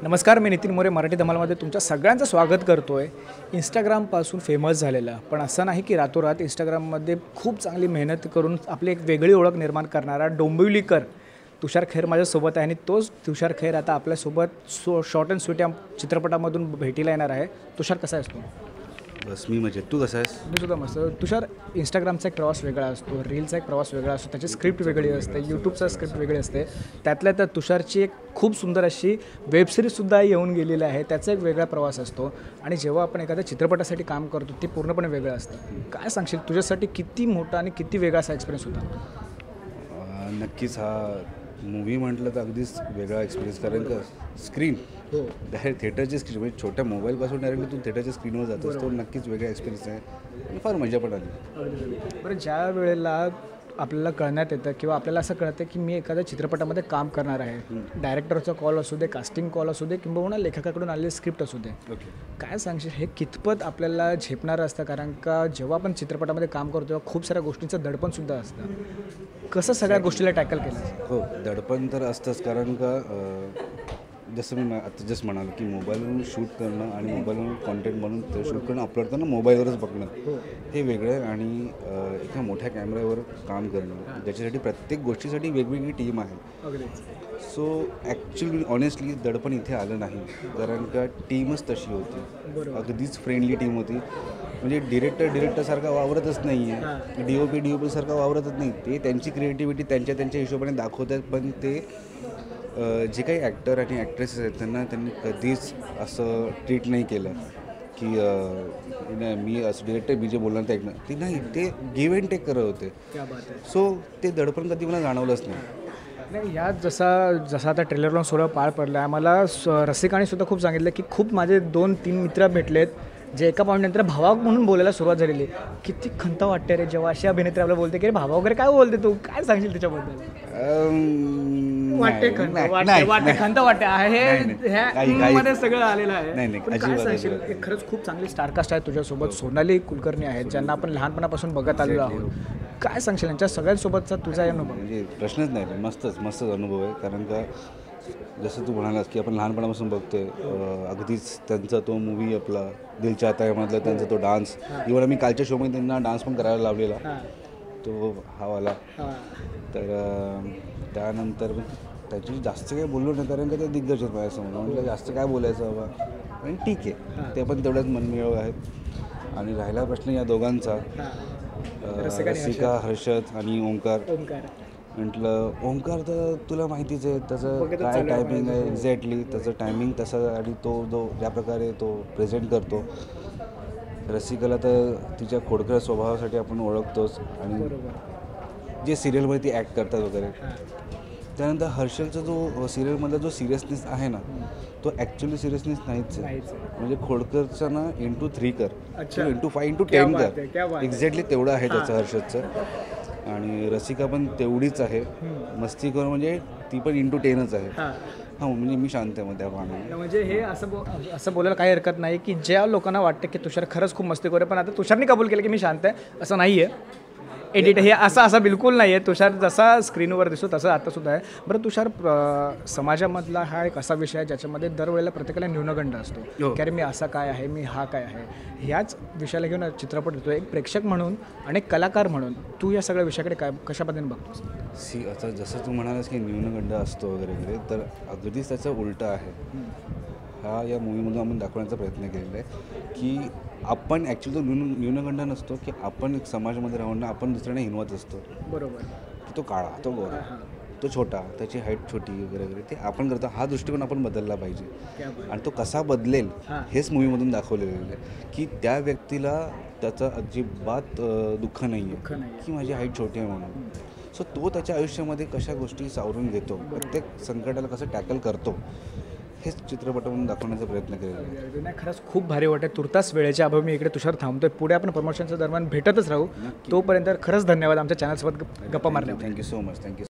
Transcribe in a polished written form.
नमस्कार, मी नितीन मोरे मराठी धमालमध्ये तुमच्या सगळ्यांचं स्वागत करतो आहे. इंस्टाग्रामपासून फेमस झालेला, पण असं नाही की रातोरात इंस्टाग्राममध्ये खूप चांगली मेहनत करून आपली एक वेगळी ओळख निर्माण करणारा डोंबिवलीकर तुषार खैर माझ्यासोबत आहे आणि तोच तुषार खैर आता आपल्यासोबत शॉर्ट अँड स्वीट या चित्रपटामधून भेटीला येणार आहे. तुषार कसा आहेस तू? बस मी मजेत. तू कसा आहेस? मी सुद्धा मस्त. तुषार, इंस्टाग्रामचा एक प्रवास वेगळा असतो, रीलचा एक प्रवास वेगळा असतो, त्याची स्क्रिप्ट वेगळी असते, यूट्यूबचा स्क्रिप्ट वेगळी असते. त्यातल्या त्यात तुषारची एक खूप सुंदर अशी वेबसिरीजसुद्धा येऊन गेलेली आहे, त्याचा एक वेगळा प्रवास असतो. आणि जेव्हा आपण एखाद्या चित्रपटासाठी काम करतो ते पूर्णपणे वेगळं असतं. काय सांगशील, तुझ्यासाठी किती मोठा आणि किती वेगळा असा एक्सपिरियन्स होता? नक्कीच हा मूवी म्हटलं तर अगदीच वेगळा एक्सपिरियन्स, कारण का स्क्रीन डायरेक्ट थिएटरची स्क्रीन, म्हणजे छोट्या मोबाईलपासून डायरेक्टली तू थिएटरच्या स्क्रीनवर जातोस, तो नक्कीच वेगळा एक्सपिरियन्स आहे आणि फार मजा पण आली. बरं, ज्या वेळेला आपल्याला कळण्यात येतं किंवा आपल्याला असं कळतं की मी एखाद्या चित्रपटामध्ये काम करणार आहे, डायरेक्टरचा कॉल असू दे, कास्टिंग कॉल असू दे, किंबहुना लेखकाकडून आलेली स्क्रिप्ट असू दे, काय सांगशील हे कितपत आपल्याला झेपणारं असतं? कारण का जेव्हा आपण चित्रपटामध्ये काम करतो तेव्हा खूप साऱ्या गोष्टींचं दडपणसुद्धा असतं. कसं सगळ्या गोष्टीला टॅकल केलं? हो, दडपण तर असतंच, कारण का जसं मी आता जस्ट म्हणाल की मोबाईलवरून शूट करणं आणि मोबाईलवरून कॉन्टेंट बनवून ते शूट करणं, अपलोड करणं, मोबाईलवरच बघणं हे वेगळं आहे. आणि एका मोठ्या कॅमेऱ्यावर काम करणं, ज्याच्यासाठी प्रत्येक गोष्टीसाठी वेगवेगळी टीम आहे. सो ॲक्च्युली ऑनेस्टली दडपण इथे आलं नाही, कारण का टीमच तशी होती, अगदीच फ्रेंडली टीम होती. म्हणजे डिरेक्टरसारखा वावरतच नाही आहे, डी ओ पी सारखा वावरतच नाही. ते त्यांची क्रिएटिव्हिटी त्यांच्या हिशोबाने दाखवतात, पण ते जे काही ॲक्टर आणि ॲक्ट्रेसेस आहेत त्यांनी कधीच असं ट्रीट नाही केलं की नाही मी असं डिरेक्टर मी जे बोलणार ते ऐकणं, ते नाही, ते गिव्ह अँड टेक करत होते. सो ते दडपण कधी मला जाणवलंच नाही. यात जसा आता ट्रेलरला सोहळा पार पडला आहे, मला रसिकांनी सुद्धा खूप सांगितलं की खूप माझे 2-3 मित्र भेटलेत जे एका पॉईंटनंतर भावा म्हणून बोलायला सुरुवात झालेली. किती खंत वाटते रे जेव्हा अशी अभिनेत्री आपल्याला बोलते की भावा वगैरे काय बोलते, तू काय सांगशील त्याच्याबद्दल? वाटते खंत वाटते आहे, सगळं आलेलं आहे. पण काय सांगशील, खरंच खूप चांगली स्टारकास्ट आहे तुझ्यासोबत. सोनाली कुलकर्णी आहेत ज्यांना आपण लहानपणापासून बघत आलेलो आहोत. काय सांगशील यांच्या सगळ्यांसोबतचा तुझा अनुभव? म्हणजे प्रश्नच नाही, मस्तच अनुभव आहे. कारण का जसं तू म्हणालास की आपण लहानपणापासून बघतोय, अगदीच त्यांचा तो मूवी आपला दिल चाहता है मधला त्यांचा तो डान्स, इव्हन आम्ही कालच्या शोमध्ये त्यांना डान्स पण करायला लावलेला, तो हा वाला. तर त्यानंतर त्याची जास्त काही बोललो नाही, कारण का ते दिग्गज आहेत माझ्यासमोर. म्हटलं जास्त काय बोलायचं बाबा, आणि ठीक आहे, ते पण तेवढ्याच मनमिळावू आहेत. आणि राहिला प्रश्न या दोघांचा, रसिका, हर्षद आणि ओंकार. म्हटलं ओंकार तर तुला माहितीच आहे त्याचं काय टायमिंग आहे, एक्झॅक्टली त्याचं टायमिंग तसं, आणि तो जो ज्या प्रकारे तो प्रेझेंट करतो. रसिकाला तर तिच्या खोडकर स्वभावासाठी आपण ओळखतोच, आणि जे सिरियलमध्ये ती ॲक्ट करतात वगैरे. त्यानंतर हर्षलचा जो सिरियलमधला जो सिरियसनेस आहे ना, तो ॲक्च्युली सिरियसनेस नाहीच आहे. म्हणजे खोडकरचा ना × 3 कर, ×5 ×10 कर, एक्झॅक्टली तेवढं आहे त्याचं हर्षदचं. आणि रसिका पण तेवढीच आहे, मस्ती करून म्हणजे ती पण ×10च आहे. म्हणजे मी शांत आहे मग त्या पाहण्याने. म्हणजे हे असं बोलायला काही हरकत नाही की ज्या लोकांना वाटतं की तुषार खरंच खूप मस्ती करे, पण आता तुषारने कबूल केलं की मी शांत आहे, असं नाही आहे. एडिट हे असं बिलकुल नाही आहे. तुषार जसा स्क्रीनवर दिसतो तसं आतासुद्धा आहे. बरं तुषार, समाजामधला हा एक असा विषय आहे ज्याच्यामध्ये दरवेळेला प्रत्येकाला न्यूनगंड असतो की अरे मी असा काय आहे, मी हा काय आहे. ह्याच विषयाला घेऊन चित्रपट येतो. एक प्रेक्षक म्हणून आणि एक कलाकार म्हणून तू या सगळ्या विषयाकडे कशा पद्धतीने बघतोस? आता जसं तू म्हणालास की न्यूनगंड असतो वगैरे, तर अगदीच त्याचं उलटं आहे. हा या मूवीमधून आपण दाखवण्याचा प्रयत्न केलेला आहे की आपण ॲक्च्युली तो न्यूनगंड नसतो, की आपण एक समाजामध्ये राहून आपण दुसऱ्यांना हिनवत असतो. बरोबर. तो काळा, तो गोरा, तो छोटा, त्याची हाईट छोटी वगैरे ते आपण करतो. हा दृष्टिकोन आपण बदलला पाहिजे, आणि तो कसा बदलेल हेच मूवीमधून दाखवलेलं आहे. की त्या व्यक्तीला त्याचं अजिबात दुःख नाही आहे की माझी हाईट छोटी आहे म्हणून. सो तो त्याच्या आयुष्यामध्ये कशा गोष्टी सावरून घेतो, प्रत्येक संकटाला कसं टॅकल करतो, हेच चित्रपटातून दाखवण्याचा प्रयत्न केलेला आहे. नाही, खरंच खूप भारी वाटतं. तुर्तास वेळेच्या अभावी मी इकडे तुषार थांबतोय. पुढे आपण प्रमोशनच्या दरम्यान भेटतच राहू. तोपर्यंत खरंच धन्यवाद आमच्या चॅनलसोबत गप्पा मारण्यासाठी. Thank you so much. थँक्यू.